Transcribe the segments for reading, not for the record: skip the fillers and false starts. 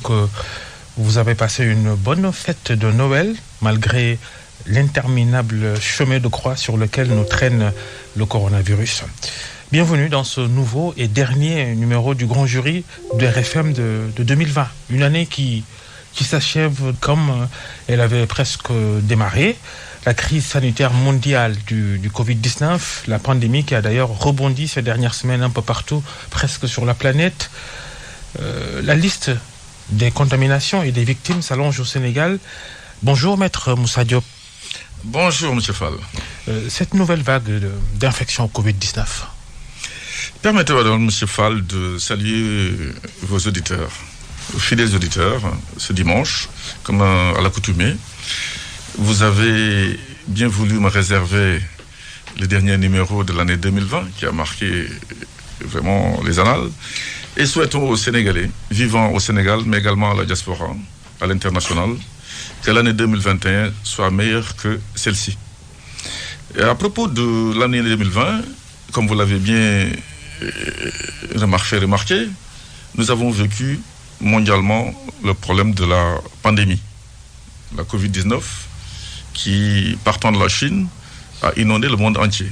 que vous avez passé une bonne fête de Noël, malgré l'interminable chemin de croix sur lequel nous traîne le coronavirus. Bienvenue dans ce nouveau et dernier numéro du Grand Jury de RFM de 2020. Une année qui s'achève comme elle avait presque démarré. La crise sanitaire mondiale du Covid-19, la pandémie qui a d'ailleurs rebondi ces dernières semaines un peu partout, presque sur la planète. La liste des contaminations et des victimes s'allonge au Sénégal. Bonjour Maître Moussa Diop. Bonjour M. Fall. Cette nouvelle vague d'infection au Covid-19. Permettez-moi donc M. Fall de saluer vos auditeurs, vos fidèles auditeurs, ce dimanche, comme à l'accoutumée. Vous avez bien voulu me réserver le dernier numéro de l'année 2020 qui a marqué vraiment les annales. Et souhaitons aux Sénégalais, vivant au Sénégal, mais également à la diaspora, à l'international, que l'année 2021 soit meilleure que celle-ci. Et à propos de l'année 2020, comme vous l'avez bien remarqué, nous avons vécu mondialement le problème de la pandémie, la Covid-19, qui, partant de la Chine, a inondé le monde entier.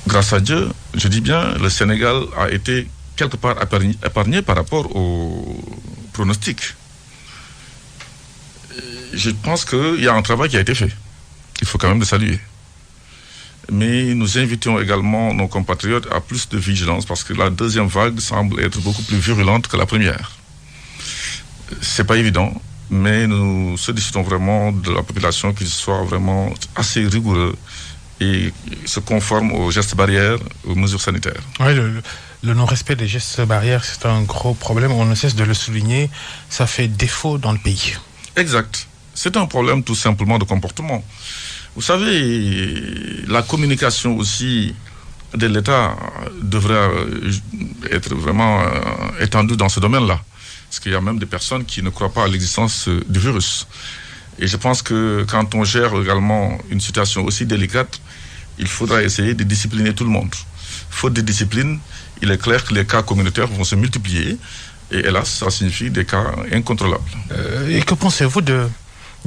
Grâce à Dieu, je dis bien, le Sénégal a été quelque part épargné par rapport aux pronostics. Je pense qu'il y a un travail qui a été fait. Il faut quand même le saluer. Mais nous invitons également nos compatriotes à plus de vigilance parce que la deuxième vague semble être beaucoup plus virulente que la première. C'est pas évident, mais nous sollicitons vraiment de la population qu'il soit vraiment assez rigoureux et se conforme aux gestes barrières, aux mesures sanitaires. Oui, le non-respect des gestes barrières, c'est un gros problème. On ne cesse de le souligner. Ça fait défaut dans le pays. Exact. C'est un problème tout simplement de comportement. Vous savez, la communication aussi de l'État devrait être vraiment étendue dans ce domaine-là. Parce qu'il y a même des personnes qui ne croient pas à l'existence du virus. Et je pense que quand on gère également une situation aussi délicate, il faudra essayer de discipliner tout le monde. Faute de discipline, il est clair que les cas communautaires vont se multiplier. Et hélas, ça signifie des cas incontrôlables. Et que pensez-vous de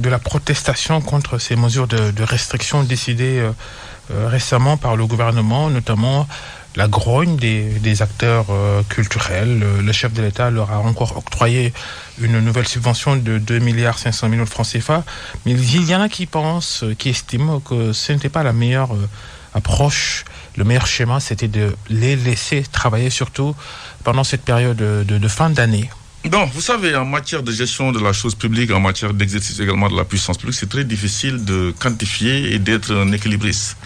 la protestation contre ces mesures de restriction décidées récemment par le gouvernement, notamment la grogne des acteurs culturels? Le chef de l'État leur a encore octroyé une nouvelle subvention de 2,5 milliards de francs CFA. Mais il y en a qui pensent, qui estiment que ce n'était pas la meilleure approche. Le meilleur schéma, c'était de les laisser travailler, surtout pendant cette période de fin d'année. Donc, vous savez, en matière de gestion de la chose publique, en matière d'exercice également de la puissance publique, c'est très difficile de quantifier et d'être un équilibriste.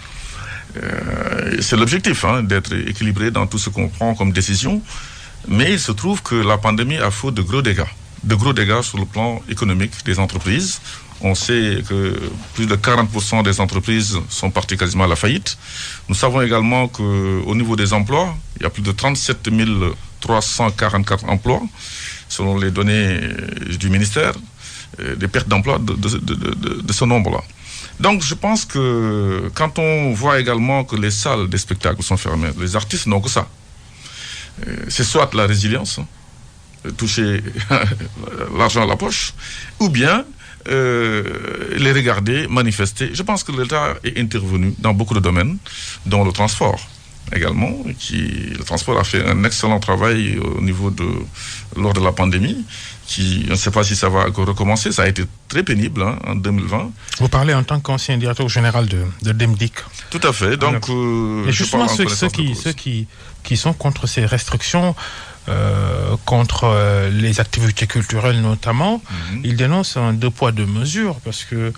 C'est l'objectif, d'être équilibré dans tout ce qu'on prend comme décision. Mais il se trouve que la pandémie a fait de gros dégâts sur le plan économique des entreprises. On sait que plus de 40% des entreprises sont parties quasiment à la faillite. Nous savons également qu'au niveau des emplois, il y a plus de 37 344 emplois, selon les données du ministère, des pertes d'emploi de ce nombre-là. Donc je pense que quand on voit également que les salles des spectacles sont fermées, les artistes n'ont que ça. C'est soit la résilience, toucher l'argent à la poche, ou bien les regarder, manifester. Je pense que l'État est intervenu dans beaucoup de domaines, dont le transport également. Le transport a fait un excellent travail au niveau lors de la pandémie. Je ne sais pas si ça va recommencer. Ça a été très pénible en 2020. Vous parlez en tant qu'ancien directeur général de DEMDIC. Tout à fait. Donc, et justement, ceux qui sont contre ces restrictions, contre les activités culturelles notamment, ils dénoncent un deux poids deux mesures parce que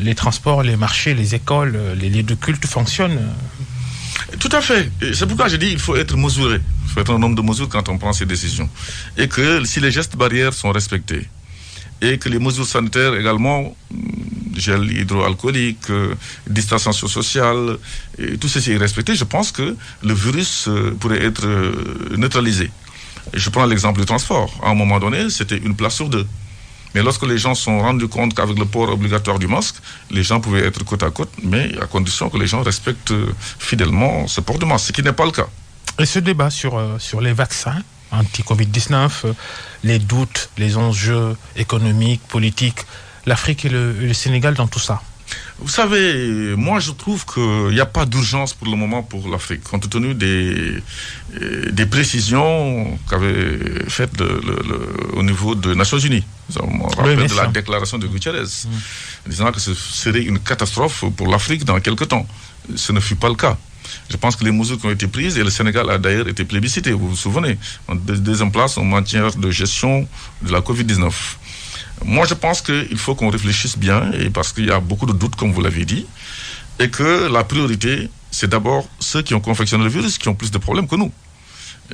les transports, les marchés, les écoles, les lieux de culte fonctionnent. Tout à fait. Et c'est pourquoi je dis qu'il faut être mesuré. Il faut être un homme de mesure quand on prend ces décisions. Et que si les gestes barrières sont respectés, et que les mesures sanitaires également, gel hydroalcoolique, distanciation sociale, et tout ceci est respecté, je pense que le virus pourrait être neutralisé. Et je prends l'exemple du transport. À un moment donné, c'était une place sur deux. Mais lorsque les gens se sont rendus compte qu'avec le port obligatoire du masque, les gens pouvaient être côte à côte, mais à condition que les gens respectent fidèlement ce port de masque, ce qui n'est pas le cas. Et ce débat sur les vaccins, anti-Covid-19, les doutes, les enjeux économiques, politiques, l'Afrique et le Sénégal dans tout ça? Vous savez, moi je trouve qu'il n'y a pas d'urgence pour le moment pour l'Afrique, compte tenu des précisions qu'avait faites au niveau des Nations Unies. On me rappelle de la déclaration de Guterres, disant que ce serait une catastrophe pour l'Afrique dans quelques temps. Ce ne fut pas le cas. Je pense que les mesures qui ont été prises, et le Sénégal a d'ailleurs été plébiscité, vous vous souvenez, en deuxième place en matière de gestion de la Covid-19. Moi, je pense qu'il faut qu'on réfléchisse bien, et parce qu'il y a beaucoup de doutes, comme vous l'avez dit, et que la priorité, c'est d'abord ceux qui ont confectionné le virus, qui ont plus de problèmes que nous.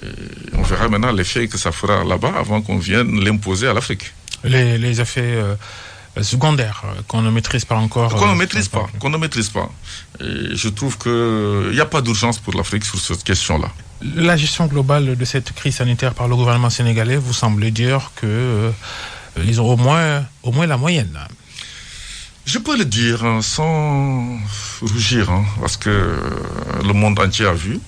Et on verra maintenant l'effet que ça fera là-bas avant qu'on vienne l'imposer à l'Afrique. Les effets secondaires qu'on ne maîtrise pas encore. Qu'on ne maîtrise pas. Et je trouve qu'il n'y a pas d'urgence pour l'Afrique sur cette question-là. La gestion globale de cette crise sanitaire par le gouvernement sénégalais, vous semblez dire que ils ont au moins la moyenne. Je peux le dire sans rougir, parce que le monde entier a vu.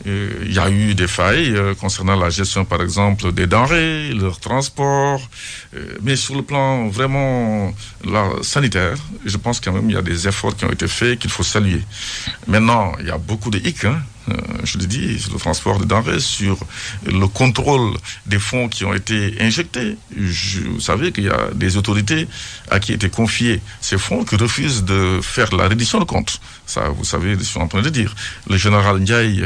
Il y a eu des failles concernant la gestion, par exemple, des denrées, leur transport. Mais sur le plan vraiment sanitaire, je pense quand même qu'il y a des efforts qui ont été faits qu'il faut saluer. Maintenant, il y a beaucoup de hic, je le dis, sur le transport des denrées, sur le contrôle des fonds qui ont été injectés. Vous savez qu'il y a des autorités à qui étaient confiés ces fonds qui refusent de faire la reddition de comptes. Ça, vous savez, je suis en train de dire. Le général Ndiaye,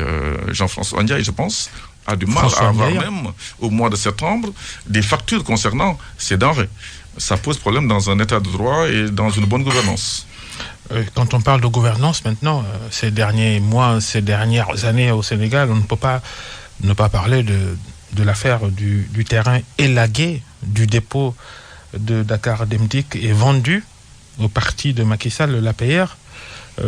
Jean-François Ndiaye, je pense, a du mal à avoir même, au mois de septembre, des factures concernant ces denrées. Ça pose problème dans un état de droit et dans une bonne gouvernance. Quand on parle de gouvernance maintenant, ces derniers mois, ces dernières années au Sénégal, on ne peut pas ne pas parler de l'affaire du terrain élagué du dépôt de Dakar Demdik et vendu au parti de Macky Sall, l'APR,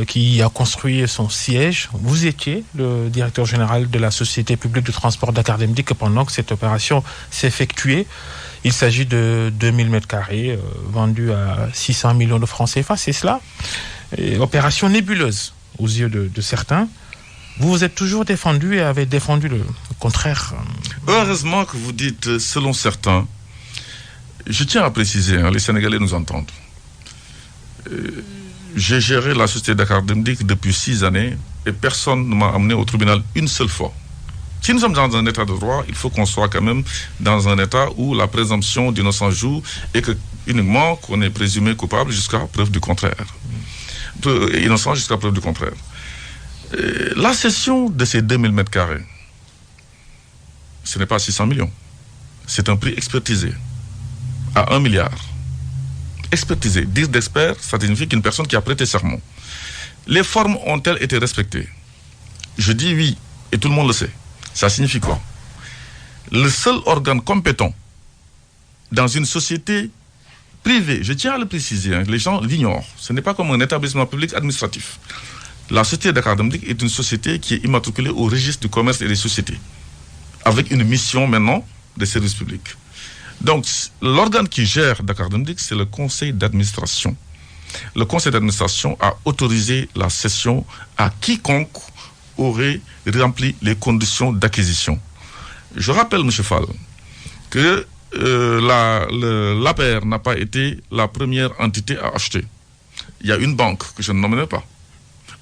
qui a construit son siège. Vous étiez le directeur général de la Société publique de transport Dakar Demdik pendant que cette opération s'effectuait. Il s'agit de 2000 m² vendus à 600 millions de francs CFA, c'est cela. Et opération nébuleuse aux yeux de certains. Vous vous êtes toujours défendu et avez défendu le contraire. Heureusement que vous dites selon certains. Je tiens à préciser, les Sénégalais nous entendent. J'ai géré la société Dakar Demdik depuis 6 années et personne ne m'a amené au tribunal une seule fois. Si nous sommes dans un état de droit, il faut qu'on soit quand même dans un état où la présomption d'innocence joue et que uniquement qu'on est présumé coupable jusqu'à preuve du contraire. Innocent jusqu'à preuve du contraire. La cession de ces 2000 m², ce n'est pas 600 millions. C'est un prix expertisé à 1 milliard. Expertisé, dire d'expert, ça signifie qu'une personne qui a prêté serment. Les formes ont-elles été respectées? Je dis oui, et tout le monde le sait. Ça signifie quoi? Le seul organe compétent dans une société privée, je tiens à le préciser, les gens l'ignorent, ce n'est pas comme un établissement public administratif. La société Dakar Demdik est une société qui est immatriculée au registre du commerce et des sociétés, avec une mission maintenant de service public. Donc, l'organe qui gère Dakar Demdik, c'est le conseil d'administration. Le conseil d'administration a autorisé la cession à quiconque aurait rempli les conditions d'acquisition. Je rappelle, M. Fall, que l'APR n'a pas été la première entité à acheter. Il y a une banque que je ne nommerai pas,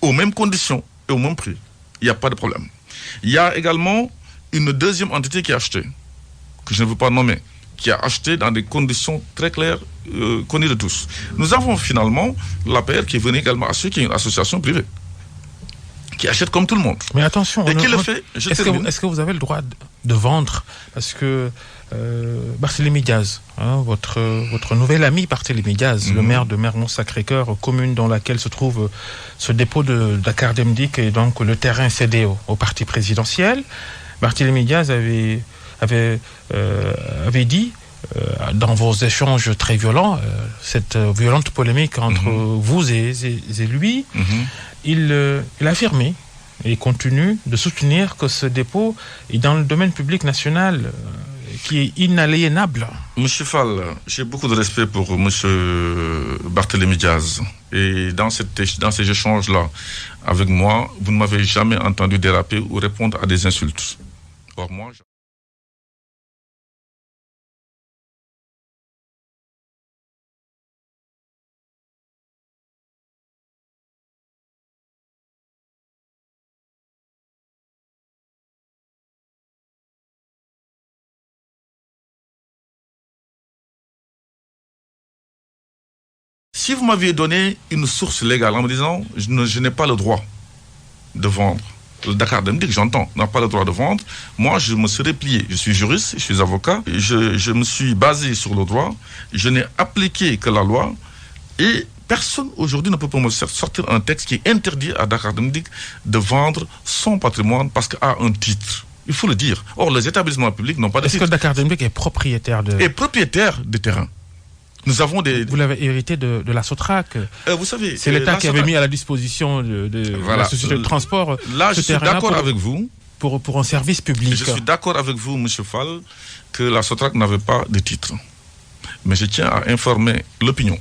aux mêmes conditions et au même prix. Il n'y a pas de problème. Il y a également une deuxième entité qui a acheté, que je ne veux pas nommer, qui a acheté dans des conditions très claires, connues de tous. Nous avons finalement l'APR qui est venu également acheter, qui est une association privée, qui achète comme tout le monde. Mais attention, et qui le fait. Est-ce que vous avez le droit de vendre? Parce que Barthélémy Diaz, votre nouvel ami Barthélémy Diaz, le maire de Mermoz-Sacré-Cœur, commune dans laquelle se trouve ce dépôt de Dakar Demdik et donc le terrain cédé au parti présidentiel, Barthélémy Diaz avait dit dans vos échanges très violents, cette violente polémique entre vous et lui, il a affirmé et continue de soutenir que ce dépôt est dans le domaine public national qui est inaliénable. Monsieur Fall, j'ai beaucoup de respect pour monsieur Barthélémy Diaz. Et dans ces échanges-là, avec moi, vous ne m'avez jamais entendu déraper ou répondre à des insultes. Or, moi, Si vous m'aviez donné une source légale en me disant je n'ai pas le droit de vendre, le Dakar Dem Dik, j'entends, n'a pas le droit de vendre, moi je me serais plié. Je suis juriste, je suis avocat, je me suis basé sur le droit, je n'ai appliqué que la loi et personne aujourd'hui ne peut pas me sortir un texte qui interdit à Dakar Dem Dik de vendre son patrimoine parce qu'il a un titre. Il faut le dire. Or, les établissements publics n'ont pas de titre. Est-ce que Dakar Dem Dik est propriétaire de... Est propriétaire des terrains. Nous avons des... Vous l'avez hérité de la Sotrac. Vous savez... C'est l'État qui avait mis à la disposition de la société de transport. Là, je suis d'accord avec vous. Pour un service public. Je suis d'accord avec vous, M. Fall, que la Sotrac n'avait pas de titre. Mais je tiens à informer l'opinion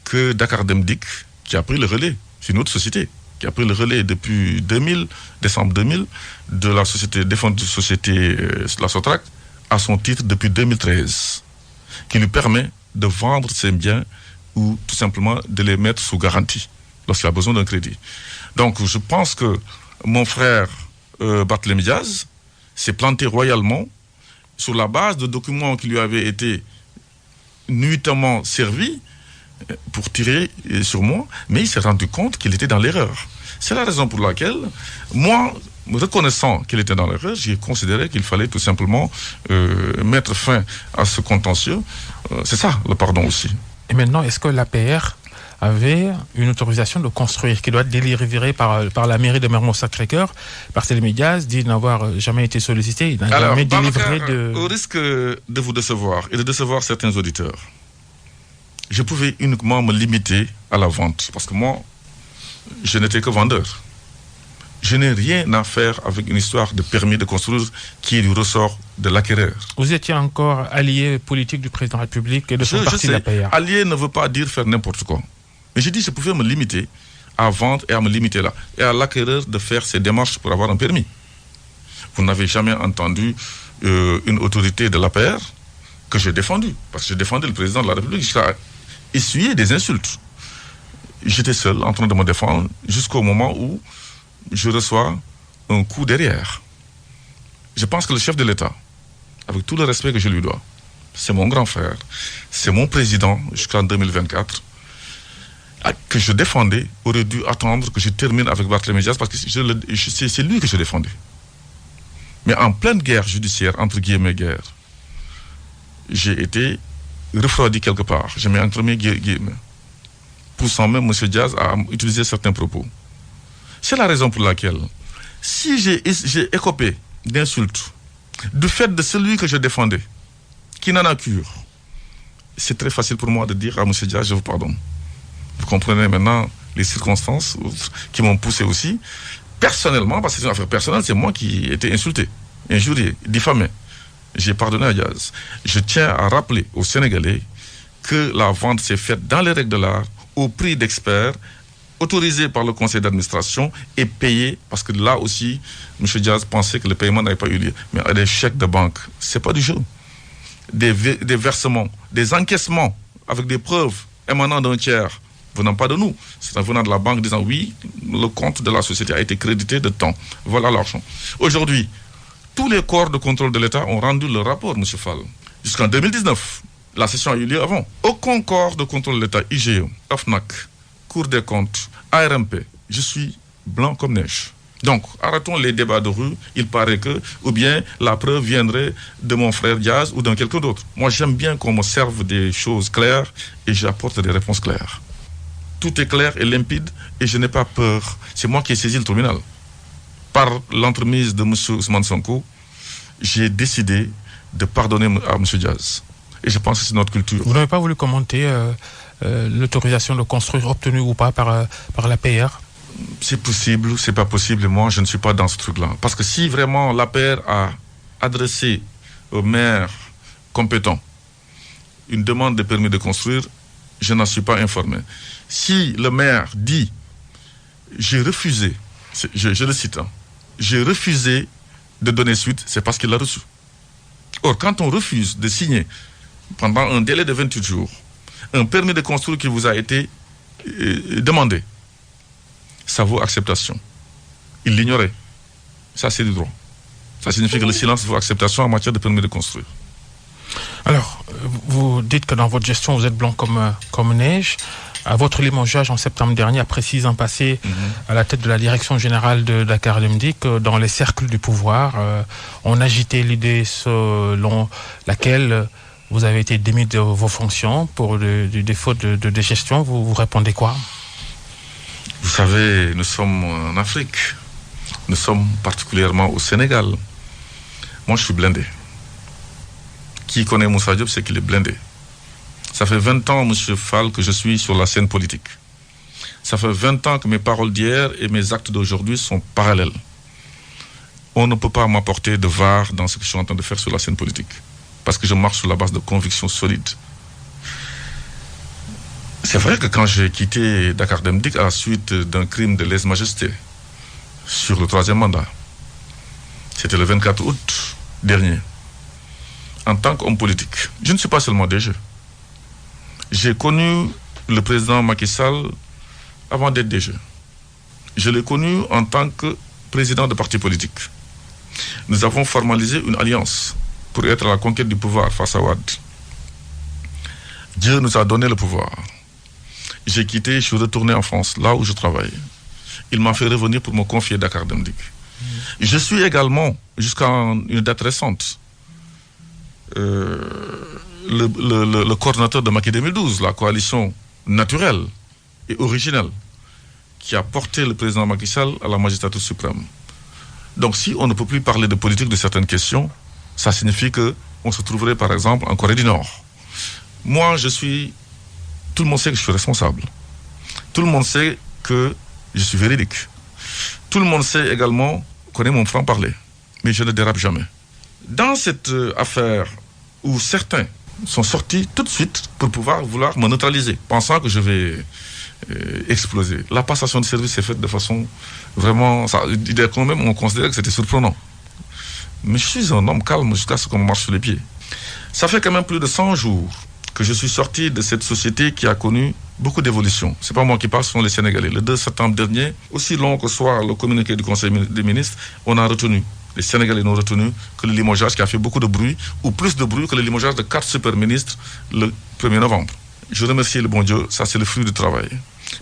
que Dakar Dem Dik, qui a pris le relais, c'est une autre société, qui a pris le relais depuis décembre 2000, de la société défendue la Sotrac, a son titre depuis 2013, qui lui permet de vendre ses biens ou tout simplement de les mettre sous garantie lorsqu'il a besoin d'un crédit. Donc je pense que mon frère Barthélémy Diaz s'est planté royalement sur la base de documents qui lui avaient été nuitamment servis pour tirer sur moi, mais il s'est rendu compte qu'il était dans l'erreur. C'est la raison pour laquelle, moi, reconnaissant qu'il était dans l'erreur, j'ai considéré qu'il fallait tout simplement mettre fin à ce contentieux. C'est ça, le pardon aussi. Et maintenant, est-ce que l'APR avait une autorisation de construire qui doit être délivrée par la mairie de Mermoz-Sacré-Cœur? Barthélémy Diaz dit n'avoir jamais été sollicité, il n'a jamais délivré de... Au risque de vous décevoir et de décevoir certains auditeurs, je pouvais uniquement me limiter à la vente. Parce que moi, je n'étais que vendeur. Je n'ai rien à faire avec une histoire de permis de construire qui est du ressort de l'acquéreur. Vous étiez encore allié politique du président de la République et de son parti, l'APR. Allié ne veut pas dire faire n'importe quoi. Mais j'ai dit que je pouvais me limiter à vendre et à me limiter là. Et à l'acquéreur de faire ses démarches pour avoir un permis. Vous n'avez jamais entendu une autorité de l'APR que j'ai défendue. Parce que j'ai défendu le président de la République jusqu'à essuyer des insultes. J'étais seul en train de me défendre jusqu'au moment où je reçois un coup derrière. Je pense que le chef de l'État, avec tout le respect que je lui dois, c'est mon grand frère, c'est mon président jusqu'en 2024, que je défendais, aurait dû attendre que je termine avec Barthélémy Diaz parce que c'est lui que je défendais. Mais en pleine guerre judiciaire, entre guillemets guerre, j'ai été refroidi quelque part. Je mets entre mes guillemets, poussant même M. Diaz à utiliser certains propos. C'est la raison pour laquelle, si j'ai écopé d'insultes du fait de celui que je défendais, qui n'en a cure, c'est très facile pour moi de dire à M. Diaz, je vous pardonne. Vous comprenez maintenant les circonstances qui m'ont poussé aussi. Personnellement, parce que c'est une affaire personnelle, c'est moi qui ai été insulté, injurié, diffamé. J'ai pardonné à Diaz. Je tiens à rappeler aux Sénégalais que la vente s'est faite dans les règles de l'art, au prix d'experts, autorisé par le conseil d'administration et payé, parce que là aussi, M. Diaz pensait que le paiement n'avait pas eu lieu. Mais à des chèques de banque, c'est pas du jeu. Des versements, des encaissements avec des preuves émanant d'un tiers, venant pas de nous, c'est venant de la banque disant oui, le compte de la société a été crédité de temps. Voilà l'argent. Aujourd'hui, tous les corps de contrôle de l'État ont rendu le rapport, M. Fall. Jusqu'en 2019, la session a eu lieu avant. Aucun corps de contrôle de l'État, IGE, OFNAC, Cour des comptes, ARMP, je suis blanc comme neige. Donc, arrêtons les débats de rue. Il paraît que, ou bien la preuve viendrait de mon frère Diaz ou d'un quelqu'un d'autre. Moi, j'aime bien qu'on me serve des choses claires et j'apporte des réponses claires. Tout est clair et limpide et je n'ai pas peur. C'est moi qui ai saisi le tribunal. Par l'entremise de M. Ousmane Sonko, j'ai décidé de pardonner à M. Diaz. Et je pense que c'est notre culture. Vous n'avez pas voulu commenter l'autorisation de construire obtenue ou pas par l'APR? C'est possible, c'est pas possible. Moi, je ne suis pas dans ce truc-là. Parce que si vraiment l'APR a adressé au maire compétent une demande de permis de construire, je n'en suis pas informé. Si le maire dit « j'ai refusé », je le cite, j'ai refusé de donner suite, c'est parce qu'il l'a reçu. Or, quand on refuse de signer pendant un délai de 28 jours un permis de construire qui vous a été demandé, ça vaut acceptation. Il l'ignorait. Ça, c'est du droit. Ça signifie que le silence vaut acceptation en matière de permis de construire. Alors, vous dites que dans votre gestion, vous êtes blanc comme neige. À votre limogeage en septembre dernier, après 6 ans passés à la tête de la direction générale de Dakar Dem Dikk, dans les cercles du pouvoir, on agitait l'idée selon laquelle vous avez été démis de vos fonctions pour du défaut de gestion. Vous répondez quoi? Vous savez, nous sommes en Afrique. Nous sommes particulièrement au Sénégal. Moi, je suis blindé. Qui connaît Moussa Diop, c'est qu'il est blindé. Ça fait 20 ans, M. Fall, que je suis sur la scène politique. Ça fait 20 ans que mes paroles d'hier et mes actes d'aujourd'hui sont parallèles. On ne peut pas m'apporter de var dans ce que je suis en train de faire sur la scène politique. Parce que je marche sur la base de convictions solides. C'est vrai que quand j'ai quitté Dakar Dem Dikk à la suite d'un crime de lèse-majesté sur le 3e mandat, c'était le 24 août dernier, en tant qu'homme politique, je ne suis pas seulement DG. J'ai connu le président Macky Sall avant d'être DG. Je l'ai connu en tant que président de parti politique. Nous avons formalisé une alliance pour être à la conquête du pouvoir face à Wade. Dieu nous a donné le pouvoir. J'ai quitté, je suis retourné en France, là où je travaille. Il m'a fait revenir pour me confier Dakar Dem Dikk. Je suis également, jusqu'à une date récente, le coordinateur de Macky 2012, la coalition naturelle et originelle qui a porté le président Macky Sall à la magistrature suprême. Donc si on ne peut plus parler de politique de certaines questions, ça signifie qu'on se trouverait par exemple en Corée du Nord. Moi, tout le monde sait que je suis responsable. Tout le monde sait que je suis véridique. Tout le monde sait également, connaît mon franc-parler. Mais je ne dérape jamais. Dans cette affaire où certains sont sortis tout de suite pour vouloir me neutraliser, pensant que je vais exploser. La passation de service est faite de façon vraiment... Quand même, on considérait que c'était surprenant. Mais je suis un homme calme jusqu'à ce qu'on me marche sur les pieds. Ça fait quand même plus de 100 jours que je suis sorti de cette société qui a connu beaucoup d'évolutions. C'est pas moi qui parle, ce sont les Sénégalais. Le 2 septembre dernier, aussi long que soit le communiqué du Conseil des ministres, on a retenu, les Sénégalais n'ont retenu que le limogeage qui a fait beaucoup de bruit, ou plus de bruit que le limogeage de 4 super-ministres le 1er novembre. Je remercie le bon Dieu, ça c'est le fruit du travail.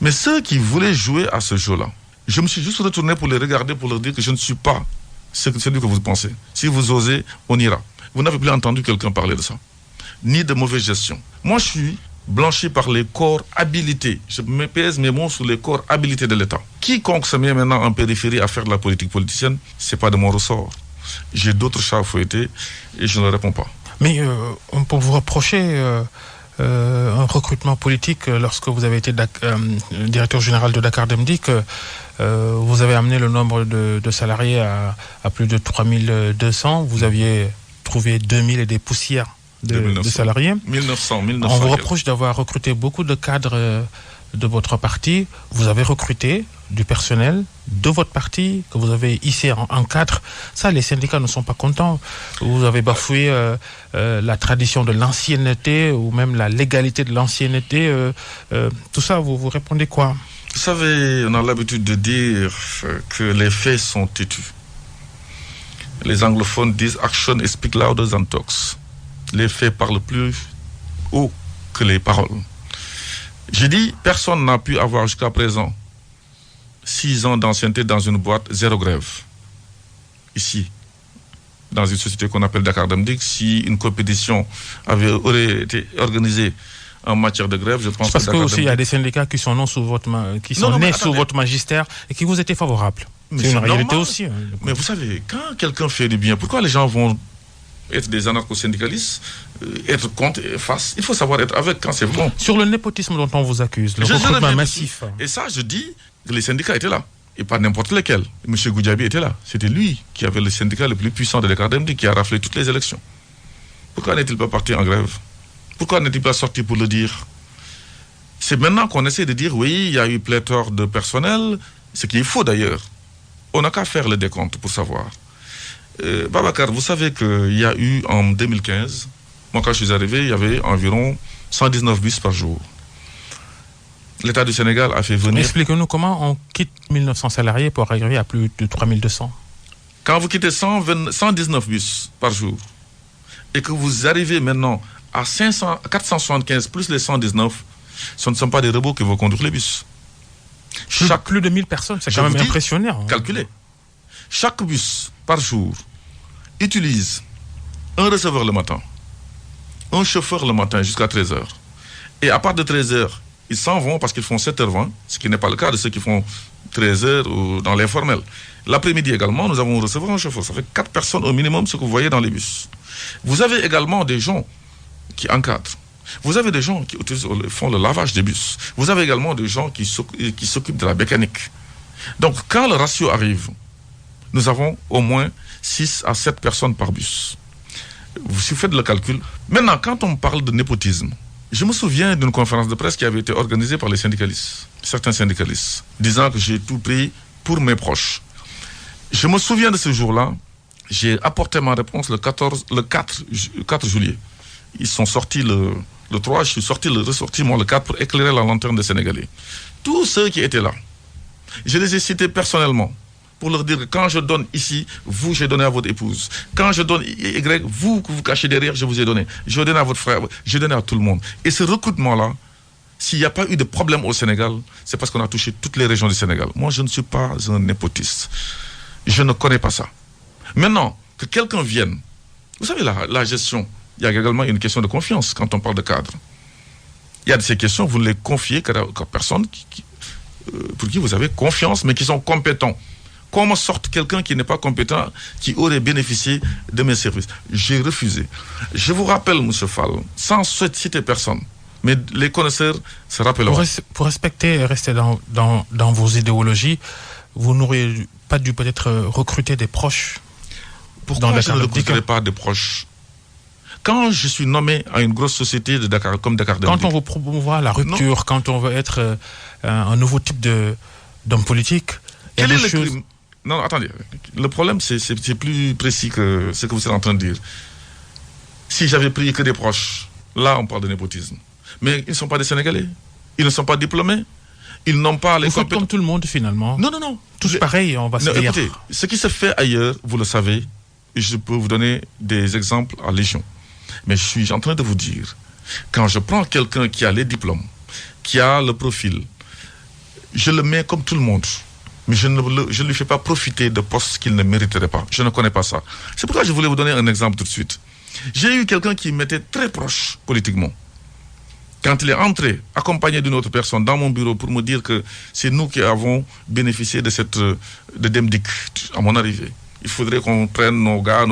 Mais ceux qui voulaient jouer à ce jeu-là, je me suis juste retourné pour les regarder, pour leur dire que je ne suis pas celui que vous pensez. Si vous osez, on ira. Vous n'avez plus entendu quelqu'un parler de ça. Ni de mauvaise gestion. Moi, je suis blanchi par les corps habilités. Je me pèse mes mots sur les corps habilités de l'État. Quiconque se met maintenant en périphérie à faire de la politique politicienne, c'est pas de mon ressort. J'ai d'autres chats à fouetter et je ne réponds pas. Mais on peut vous reprocher un recrutement politique lorsque vous avez été directeur général de Dakar Dem Dikk. Vous avez amené le nombre de salariés à plus de 3200. Vous aviez trouvé 2000 et des poussières de salariés. 1900. On vous reproche d'avoir recruté beaucoup de cadres de votre parti. Vous avez recruté du personnel de votre parti que vous avez hissé en cadre. Ça, les syndicats ne sont pas contents. Vous avez bafoué la tradition de l'ancienneté ou même la légalité de l'ancienneté. Tout ça, vous répondez quoi? Vous savez, on a l'habitude de dire que les faits sont têtus. Les anglophones disent « Action speak louder than talks ». Les faits parlent plus haut que les paroles. J'ai dit, personne n'a pu avoir jusqu'à présent 6 ans d'ancienneté dans une boîte, 0 grève. Ici, dans une société qu'on appelle Dakar Dem Dikk, si une compétition aurait été organisée en matière de grève, je pense parce que aussi il y a des syndicats qui sont nés sous votre magistère et qui vous étaient favorables. C'est une réalité aussi. Mais vous savez, quand quelqu'un fait du bien, pourquoi les gens vont être des anarcho-syndicalistes, être contre et face? Il faut savoir être avec quand c'est bon. Sur le népotisme dont on vous accuse, le recrutement massif. Et ça, je dis que les syndicats étaient là. Et pas n'importe lesquels. M. Goudiaby était là. C'était lui qui avait le syndicat le plus puissant de Dakar Dem Dikk, qui a raflé toutes les élections. Pourquoi n'est-il pas parti en grève? Pourquoi n'est-il pas sorti pour le dire? C'est maintenant qu'on essaie de dire, oui, il y a eu pléthore de personnel, ce qui est faux d'ailleurs. On n'a qu'à faire le décompte pour savoir. Babacar, vous savez qu'il y a eu en 2015, moi quand je suis arrivé, il y avait environ 119 bus par jour. L'État du Sénégal a fait venir... Expliquez-nous comment on quitte 1900 salariés pour arriver à plus de 3200. Quand vous quittez 119 bus par jour et que vous arrivez maintenant à 475 plus les 119, ce ne sont pas des robots qui vont conduire les bus. Plus de 1000 personnes, c'est quand même impressionnant. Calculez. Chaque bus par jour utilise un receveur le matin, un chauffeur le matin jusqu'à 13h. Et à part de 13h, ils s'en vont parce qu'ils font 7h20, ce qui n'est pas le cas de ceux qui font 13h ou dans l'informel. L'après-midi également, nous avons un receveur, un chauffeur. Ça fait 4 personnes au minimum, ce que vous voyez dans les bus. Vous avez également des gens qui encadrent. Vous avez des gens qui font le lavage des bus. Vous avez également des gens qui s'occupent de la mécanique. Donc, quand le ratio arrive, nous avons au moins 6 à 7 personnes par bus. Vous faites le calcul. Maintenant, quand on parle de népotisme, je me souviens d'une conférence de presse qui avait été organisée par les syndicalistes, certains syndicalistes, disant que j'ai tout pris pour mes proches. Je me souviens de ce jour-là, j'ai apporté ma réponse le 4 juillet. Ils sont sortis le 3, je suis ressorti moi le 4 pour éclairer la lanterne des Sénégalais. Tous ceux qui étaient là, je les ai cités personnellement pour leur dire que quand je donne ici, vous, j'ai donné à votre épouse. Quand je donne Y, vous, que vous cachez derrière, je vous ai donné. Je donne à votre frère, j'ai donné à tout le monde. Et ce recrutement-là, s'il n'y a pas eu de problème au Sénégal, c'est parce qu'on a touché toutes les régions du Sénégal. Moi, je ne suis pas un népotiste. Je ne connais pas ça. Maintenant, que quelqu'un vienne, vous savez, la gestion, il y a également une question de confiance quand on parle de cadre. Il y a de ces questions, vous ne les confiez qu'à personne pour qui vous avez confiance, mais qui sont compétents. Comment sorte quelqu'un qui n'est pas compétent, qui aurait bénéficié de mes services? J'ai refusé. Je vous rappelle, M. Fall, sans citer personne, mais les connaisseurs se rappelleront. Pour respecter et rester dans vos idéologies, vous n'auriez pas dû peut-être recruter des proches? Pourquoi je ne recruterai pas des proches? Quand je suis nommé à une grosse société de Dakar, comme Dakar Dem Dik, quand on veut promouvoir la rupture, quand on veut être un nouveau type d'homme politique, quel est le crime? Non, attendez. Le problème, c'est plus précis que ce que vous êtes en train de dire. Si j'avais pris que des proches, là, on parle de népotisme. Mais ils ne sont pas des Sénégalais. Ils ne sont pas diplômés. Ils n'ont pas les compétences. Comme tout le monde, finalement. Non. Tous pareil, on va se dire. Écoutez, ce qui se fait ailleurs, vous le savez, je peux vous donner des exemples à légion. Mais je suis en train de vous dire, quand je prends quelqu'un qui a les diplômes, qui a le profil, je le mets comme tout le monde. Mais je ne lui fais pas profiter de postes qu'il ne mériterait pas. Je ne connais pas ça. C'est pourquoi je voulais vous donner un exemple tout de suite. J'ai eu quelqu'un qui m'était très proche politiquement. Quand il est entré, accompagné d'une autre personne dans mon bureau pour me dire que c'est nous qui avons bénéficié de Dem Dik à mon arrivée. Il faudrait qu'on prenne nos gars,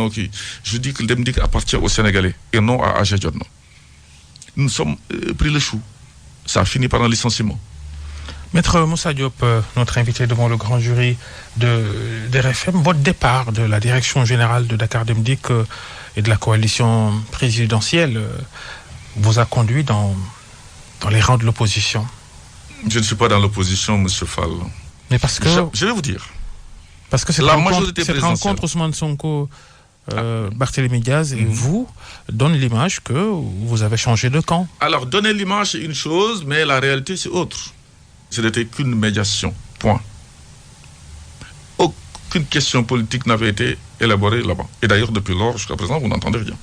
Je dis que le Dem Dik appartient aux Sénégalais et non à AG Diodno. Nous sommes pris le chou. Ça a fini par un licenciement. Maître Moussa Diop, notre invité devant le grand jury d'RFM, votre départ de la direction générale de Dakar Dem Dik et de la coalition présidentielle vous a conduit dans les rangs de l'opposition. Je ne suis pas dans l'opposition, M. Fall. Mais parce que... Je vais vous dire. Parce que cette rencontre Ousmane Sonko, Barthélémy Diaz et vous donne l'image que vous avez changé de camp. Alors, donner l'image, c'est une chose, mais la réalité, c'est autre. Ce n'était qu'une médiation. Point. Aucune question politique n'avait été élaborée là-bas. Et d'ailleurs, depuis lors, jusqu'à présent, vous n'entendez rien.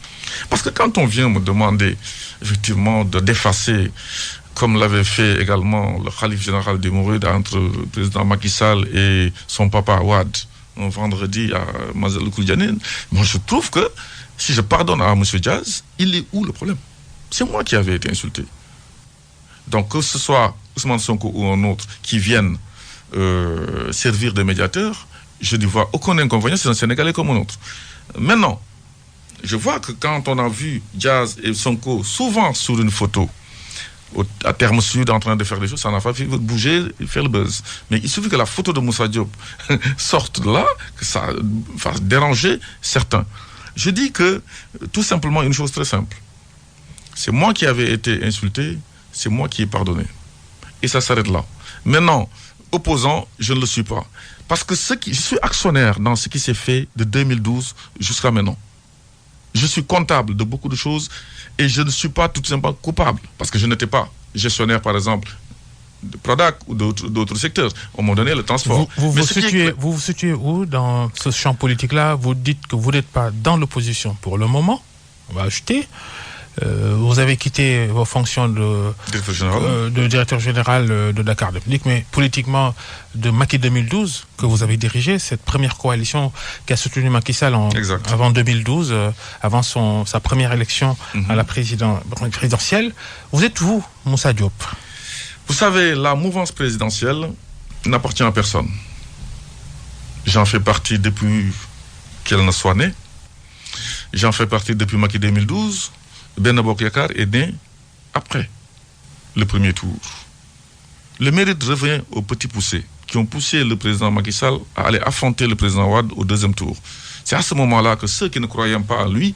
Parce que quand on vient me demander, effectivement, de d'effacer, comme l'avait fait également le Khalif général des Mourides entre le président Macky Sall et son papa Ouad, un vendredi à Mazel Koulianine, moi je trouve que si je pardonne à M. Diaz, il est où le problème? C'est moi qui avais été insulté. Donc que ce soit Ousmane Sonko ou un autre qui viennent servir de médiateur, je ne vois aucun inconvénient, c'est un Sénégalais comme un autre. Maintenant, je vois que quand on a vu Diaz et Sonko souvent sur une photo, à Terme Sud en train de faire des choses, ça n'a pas fait bouger, faire le buzz. Mais il suffit que la photo de Moussa Diop sorte de là, que ça fasse déranger certains. Je dis que, tout simplement, une chose très simple. C'est moi qui avais été insulté, c'est moi qui ai pardonné. Et ça s'arrête là. Maintenant, opposant, je ne le suis pas. Parce que je suis actionnaire dans ce qui s'est fait de 2012 jusqu'à maintenant. Je suis comptable de beaucoup de choses et je ne suis pas tout simplement coupable. Parce que je n'étais pas gestionnaire, par exemple, de Prodac ou d'autres secteurs. On m'a donné le transport. Vous vous situez où dans ce champ politique-là? Vous dites que vous n'êtes pas dans l'opposition pour le moment. On va ajouter. Vous avez quitté vos fonctions de directeur général de Dakar Dem Dikk, mais politiquement de Macky 2012 que vous avez dirigé, cette première coalition qui a soutenu Macky Sall avant 2012, avant sa première élection à la présidentielle. Vous êtes où, Moussa Diop? Vous savez, la mouvance présidentielle n'appartient à personne. J'en fais partie depuis qu'elle ne soit née. J'en fais partie depuis Macky 2012. Benno Bokk Yakaar est né après le premier tour. Le mérite revient aux petits poussés qui ont poussé le président Macky Sall à aller affronter le président Wade au deuxième tour. C'est à ce moment-là que ceux qui ne croyaient pas en lui,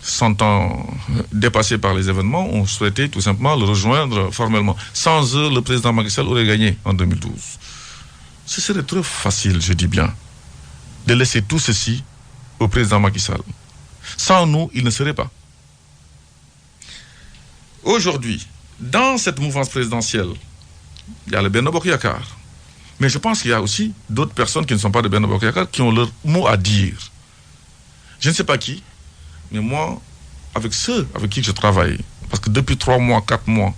sentant dépassés par les événements, ont souhaité tout simplement le rejoindre formellement. Sans eux, le président Macky Sall aurait gagné en 2012. Ce serait trop facile, je dis bien, de laisser tout ceci au président Macky Sall. Sans nous, il ne serait pas. Aujourd'hui, dans cette mouvance présidentielle, il y a le Benno Bokk Yakaar. Mais je pense qu'il y a aussi d'autres personnes qui ne sont pas de Benno Bokk Yakaar qui ont leur mot à dire. Je ne sais pas qui, mais moi, avec ceux avec qui je travaille, parce que depuis 3 mois, 4 mois,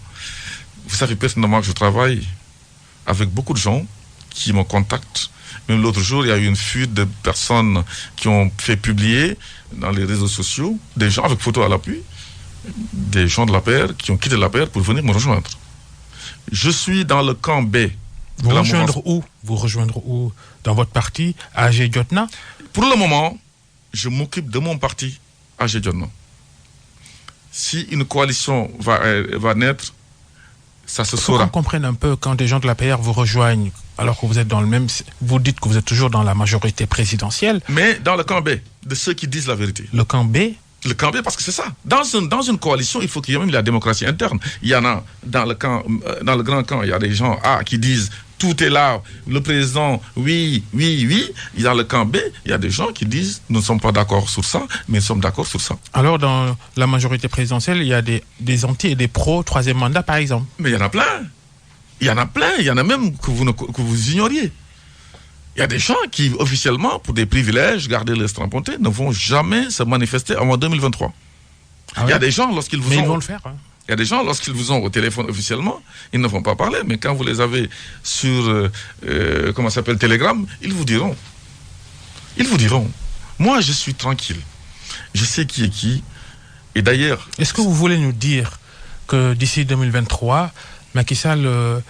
vous savez personnellement que je travaille avec beaucoup de gens qui me contactent. Même l'autre jour, il y a eu une fuite de personnes qui ont fait publier dans les réseaux sociaux des gens avec photos à l'appui, des gens de l'APR qui ont quitté l'APR pour venir me rejoindre. Je suis dans le camp B. Vous rejoindre où? Dans votre parti, AG Jotna? Pour le moment, je m'occupe de mon parti, AG Jotna. Si une coalition va naître, ça se saura. Faut qu'on comprenne un peu, quand des gens de l'APR vous rejoignent, alors que vous êtes dans le même... Vous dites que vous êtes toujours dans la majorité présidentielle. Mais dans le camp B, de ceux qui disent la vérité. Le camp B? Le camp B, parce que c'est ça. Dans une coalition, il faut qu'il y ait même la démocratie interne. Il y en a dans le grand camp, il y a des gens qui disent tout est là, le président, oui. Dans le camp B, il y a des gens qui disent nous ne sommes pas d'accord sur ça, mais nous sommes d'accord sur ça. Alors, dans la majorité présidentielle, il y a des anti et des pro troisième mandat, par exemple. Mais il y en a plein. Il y en a même que vous ignoriez. Il y a des gens qui, officiellement, pour des privilèges, garder les strapontés, ne vont jamais se manifester avant 2023. Il y a des gens, lorsqu'ils vous ils vont le faire. Hein. Il y a des gens, lorsqu'ils vous ont au téléphone officiellement, ils ne vont pas parler. Mais quand vous les avez sur, Telegram, ils vous diront. Moi, je suis tranquille. Je sais qui est qui. Et d'ailleurs... Est-ce que vous voulez nous dire que d'ici 2023, Macky Sall va...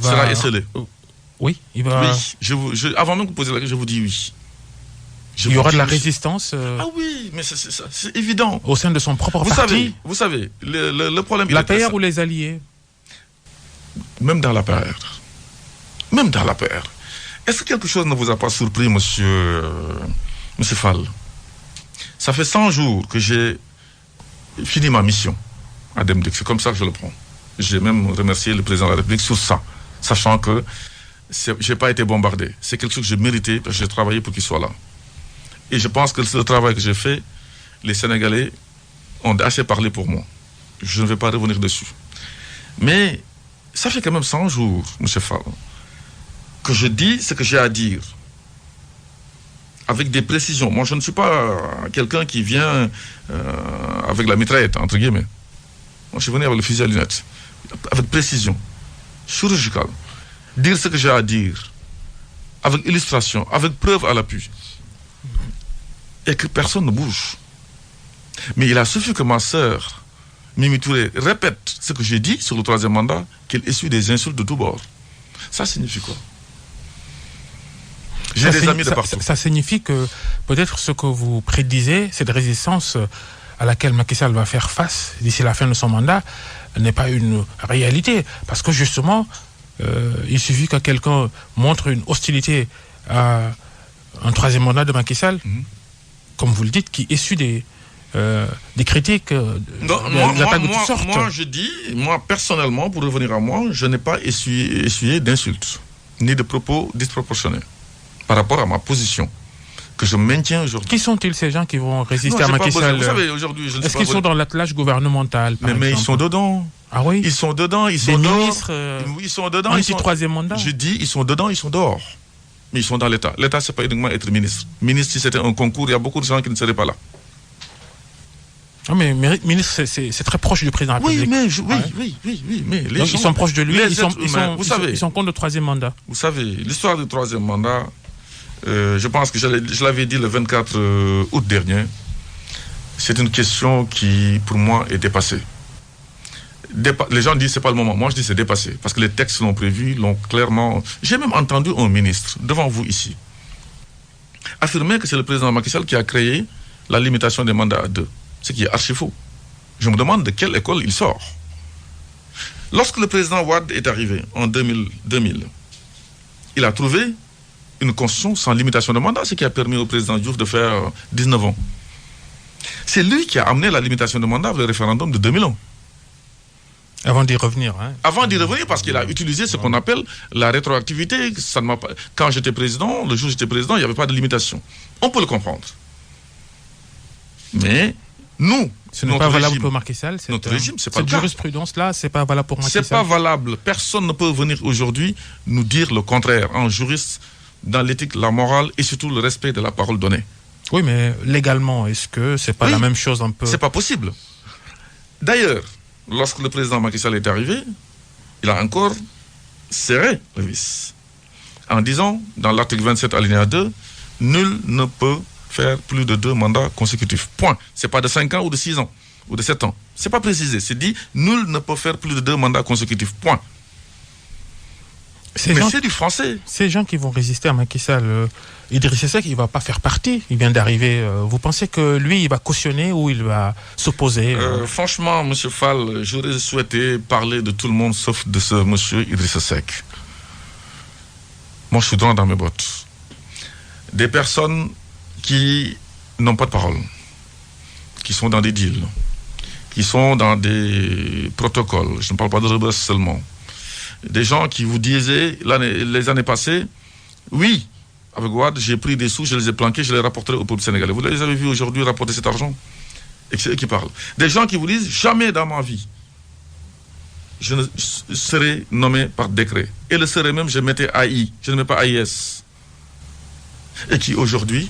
sera esselé. Oui, il va... Oui, avant même que vous posiez la question, je vous dis oui. Il y aura de la résistance Ah oui, mais c'est évident. Au sein de son propre parti. Vous savez, le problème... L'APR ou les alliés? Même dans l'APR. Est-ce que quelque chose ne vous a pas surpris, monsieur Fall? Ça fait 100 jours que j'ai fini ma mission à Dem Dikk. C'est comme ça que je le prends. J'ai même remercié le président de la République sur ça, sachant que je n'ai pas été bombardé. C'est quelque chose que j'ai mérité parce que j'ai travaillé pour qu'il soit là. Et je pense que le travail que j'ai fait, les Sénégalais ont assez parlé pour moi. Je ne vais pas revenir dessus. Mais ça fait quand même 100 jours, M. Fall, que je dis ce que j'ai à dire. Avec des précisions. Moi, je ne suis pas quelqu'un qui vient avec la mitraillette, entre guillemets. Moi, je suis venu avec le fusil à lunettes. Avec précision. Chirurgicale. Dire ce que j'ai à dire. Avec illustration, avec preuve à l'appui. Et que personne ne bouge. Mais il a suffi que ma sœur, Mimi Touré, répète ce que j'ai dit sur le 3e mandat, qu'elle essuie des insultes de tous bords. Ça signifie quoi? J'ai des amis de partout. Ça signifie que peut-être ce que vous prédisez, cette résistance à laquelle Macky Sall va faire face d'ici la fin de son mandat, n'est pas une réalité. Parce que justement, il suffit que quelqu'un montre une hostilité à un 3e mandat de Macky Sall, comme vous le dites, qui essuie des critiques, des attaques de toutes sortes. Moi, personnellement, pour revenir à moi, je n'ai pas essuyé d'insultes, ni de propos disproportionnés par rapport à ma position que je maintiens aujourd'hui. Qui sont-ils, ces gens qui vont résister à Macky Sall? Vous savez, aujourd'hui, je ne sais pas... Est-ce qu'ils sont dans l'attelage gouvernemental, par exemple? Mais ils sont dedans. Ah oui? Ils sont dedans, ils sont des dehors. Ministres, ils sont dedans. Anti-3e mandat. Je dis, ils sont dedans, ils sont dehors. Mais ils sont dans l'État. L'État, c'est pas uniquement être ministre. Ministre, si c'était un concours, il y a beaucoup de gens qui ne seraient pas là. Ah, mais ministre, c'est très proche du président de la République. Oui, mais les donc gens, ils sont proches de lui, ils sont contre le troisième mandat. Vous savez, l'histoire du troisième mandat, je pense que je l'avais dit le 24 août dernier, c'est une question qui, pour moi, est dépassée. Les gens disent que ce n'est pas le moment. Moi, je dis c'est dépassé. Parce que les textes l'ont prévu, l'ont clairement... J'ai même entendu un ministre, devant vous ici, affirmer que c'est le président Macky Sall qui a créé la limitation des mandats à 2. Ce qui est archi faux. Je me demande de quelle école il sort. Lorsque le président Wade est arrivé en 2000, il a trouvé une constitution sans limitation de mandat, ce qui a permis au président Diouf de faire 19 ans. C'est lui qui a amené la limitation de mandat avec le référendum de 2001. Avant d'y revenir. Avant d'y revenir, parce qu'il a utilisé ce qu'on appelle la rétroactivité. Quand j'étais président, le jour où j'étais président, il n'y avait pas de limitation. On peut le comprendre. Mais nous, ce n'est pas valable pour Macky Sall. Notre régime, c'est pas le cas. Cette jurisprudence-là, c'est pas valable pour Macky Sall. C'est pas valable. Personne ne peut venir aujourd'hui nous dire le contraire. En juriste, dans l'éthique, la morale et surtout le respect de la parole donnée. Oui, mais légalement, est-ce que c'est pas la même chose un peu? C'est pas possible. D'ailleurs, lorsque le président Macky Sall est arrivé, il a encore serré le vis. En disant, dans l'article 27 alinéa 2, nul ne peut faire plus de 2 mandats consécutifs. Point. C'est pas de 5 ans ou de 6 ans ou de 7 ans. C'est pas précisé. C'est dit, nul ne peut faire plus de 2 mandats consécutifs. Point. Mais c'est du français. Ces gens qui vont résister à Macky Sall, Idrissa Seck, il ne va pas faire partie. Il vient d'arriver. Vous pensez que lui, il va cautionner ou il va s'opposer Franchement, M. Fall, j'aurais souhaité parler de tout le monde sauf de ce M. Idrissa Seck. Moi, je suis droit dans mes bottes. Des personnes qui n'ont pas de parole, qui sont dans des deals, qui sont dans des protocoles. Je ne parle pas de rebelles seulement. Des gens qui vous disaient, les années passées, oui, avec Wade, j'ai pris des sous, je les ai planqués, je les rapporterai au peuple sénégalais. Vous les avez vus aujourd'hui rapporter cet argent? Et c'est eux qui parlent. Des gens qui vous disent, jamais dans ma vie, je ne serai nommé par décret. Et le serai même, je mettais AI, je ne mets pas AIS. Et qui aujourd'hui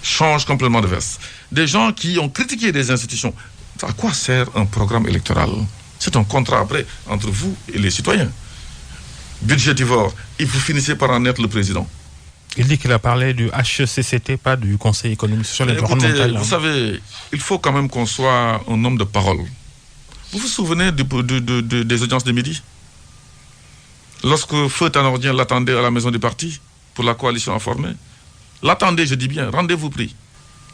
changent complètement de veste. Des gens qui ont critiqué des institutions. À quoi sert un programme électoral? C'est un contrat après entre vous et les citoyens. Budgétivore, et vous finissez par en être le président. Il dit qu'il a parlé du HCCT, pas du Conseil économique, social et environnemental. Vous savez, il faut quand même qu'on soit un homme de parole. Vous vous souvenez des audiences de midi? Lorsque Feu Tanordien l'attendait à la maison du parti pour la coalition informée, l'attendez, je dis bien, rendez-vous pris.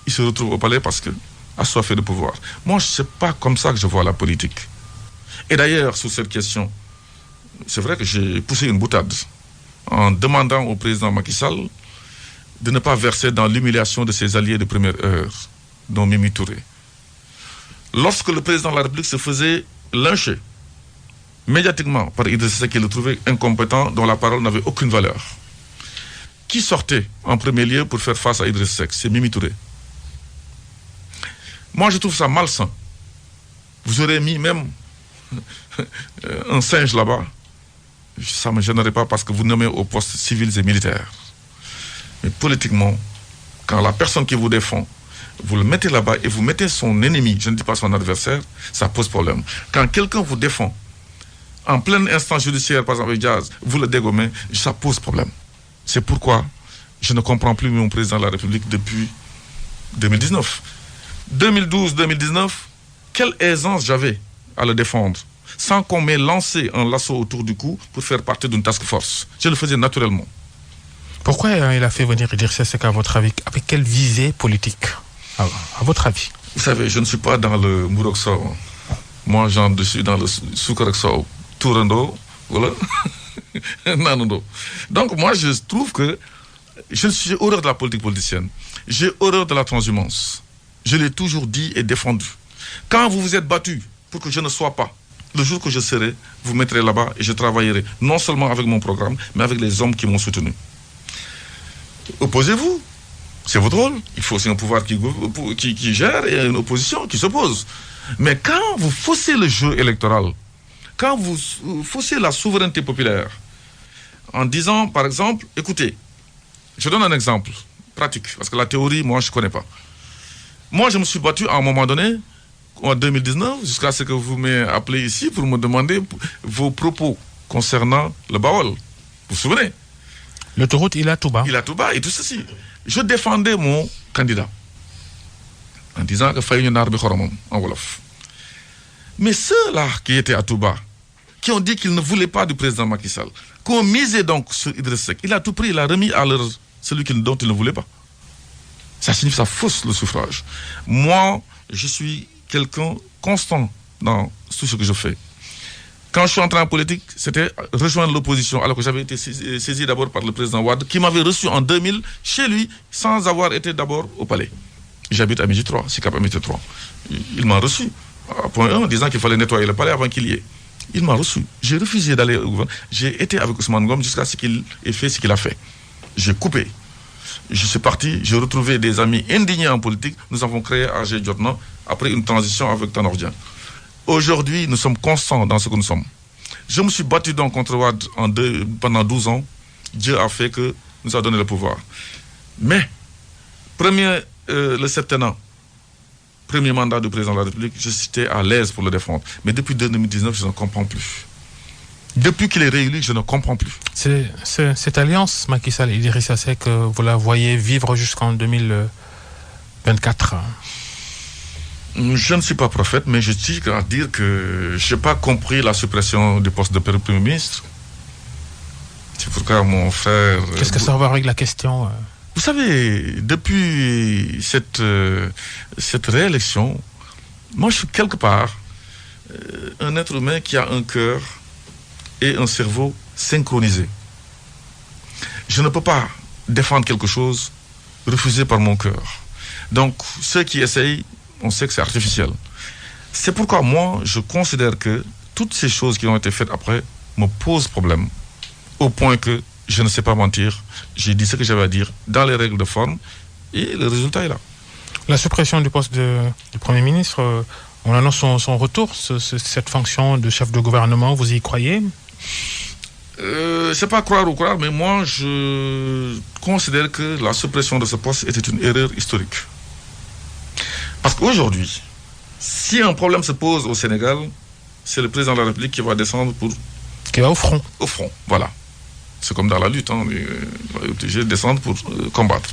Il se retrouve au palais parce que assoiffé de pouvoir. Moi, ce n'est pas comme ça que je vois la politique. Et d'ailleurs, sur cette question, c'est vrai que j'ai poussé une boutade en demandant au président Macky Sall de ne pas verser dans l'humiliation de ses alliés de première heure, dont Mimi Touré. Lorsque le président de la République se faisait lyncher médiatiquement par Idrissa Seck, qui le trouvait incompétent, dont la parole n'avait aucune valeur, qui sortait en premier lieu pour faire face à Idrissa Seck? C'est Mimi Touré. Moi, je trouve ça malsain. Vous aurez mis même un singe là-bas. Ça ne me gênerait pas parce que vous nommez aux postes civils et militaires. Mais politiquement, quand la personne qui vous défend, vous le mettez là-bas et vous mettez son ennemi, je ne dis pas son adversaire, ça pose problème. Quand quelqu'un vous défend, en pleine instance judiciaire, par exemple avec Diaz, vous le dégommez, ça pose problème. C'est pourquoi je ne comprends plus mon président de la République depuis 2019. 2012-2019, quelle aisance j'avais à le défendre, sans qu'on m'ait lancé un lasso autour du cou pour faire partie d'une task force. Je le faisais naturellement. Pourquoi il a fait venir Idrissa Seck, à votre avis? Avec quelle visée politique, à votre avis? Vous savez, je ne suis pas dans le Mouroxo. Moi, je suis dans le Soukaraxo. Tourando, voilà. Nanondo. Donc, moi, je trouve que j'ai horreur de la politique politicienne. J'ai horreur de la transhumance. Je l'ai toujours dit et défendu. Quand vous vous êtes battu pour que je ne sois pas, le jour que je serai, vous mettrez là-bas et je travaillerai non seulement avec mon programme, mais avec les hommes qui m'ont soutenu. Opposez-vous. C'est votre rôle. Il faut aussi un pouvoir qui gère et une opposition qui s'oppose. Mais quand vous faussez le jeu électoral, quand vous faussez la souveraineté populaire, en disant, par exemple, écoutez, je donne un exemple pratique, parce que la théorie, moi, je ne connais pas. Moi, je me suis battu à un moment donné en 2019, jusqu'à ce que vous m'ayez appelé ici pour me demander vos propos concernant le Baol. Vous vous souvenez? L'autoroute Ila Touba. Ila Touba et tout ceci. Je défendais mon candidat en disant que fallait une arme en Wolof. Mais ceux-là qui étaient à Touba, qui ont dit qu'ils ne voulaient pas du président Macky Sall, qui ont misé donc sur Idriss Seck, il a tout pris, il a remis à celui dont il ne voulait pas. Ça signifie que ça fausse le suffrage. Moi, je suis quelqu'un constant dans tout ce que je fais. Quand je suis entré en politique, c'était rejoindre l'opposition, alors que j'avais été saisi d'abord par le président Wade, qui m'avait reçu en 2000 chez lui, sans avoir été d'abord au palais. J'habite à Midi 3, Sicap à Midi 3. Il m'a reçu, à point 1, en disant qu'il fallait nettoyer le palais avant qu'il y ait. Il m'a reçu. J'ai refusé d'aller au gouvernement. J'ai été avec Ousmane Ngom jusqu'à ce qu'il ait fait ce qu'il a fait. J'ai coupé. Je suis parti, j'ai retrouvé des amis indignés en politique. Nous avons créé AG Jotna après une transition avec Tanor Dieng. Aujourd'hui, nous sommes constants dans ce que nous sommes. Je me suis battu donc contre Wade pendant 12 ans. Dieu a fait que nous a donné le pouvoir. Mais, le septennat, premier mandat du président de la République, j'étais à l'aise pour le défendre. Mais depuis 2019, je ne comprends plus. Depuis qu'il est réélu, je ne comprends plus. Cette alliance, Macky Sall et Idrissa Seck, vous la voyez vivre jusqu'en 2024? Je ne suis pas prophète, mais je tiens à dire que je n'ai pas compris la suppression du poste de Premier ministre. C'est pourquoi mon frère... Qu'est-ce que ça va avec la question? Vous savez, depuis cette réélection, moi je suis quelque part un être humain qui a un cœur et un cerveau synchronisés. Je ne peux pas défendre quelque chose refusé par mon cœur. Donc, ceux qui essayent, on sait que c'est artificiel. C'est pourquoi moi, je considère que toutes ces choses qui ont été faites après me posent problème, au point que je ne sais pas mentir. J'ai dit ce que j'avais à dire dans les règles de forme et le résultat est là. La suppression du poste du Premier ministre, on annonce son retour, cette fonction de chef de gouvernement, vous y croyez? C'est pas croire ou croire, mais moi je considère que la suppression de ce poste était une erreur historique. Parce qu'aujourd'hui, si un problème se pose au Sénégal, c'est le président de la République qui va descendre qui va au front. Au front, voilà. C'est comme dans la lutte, il va être obligé de descendre pour combattre.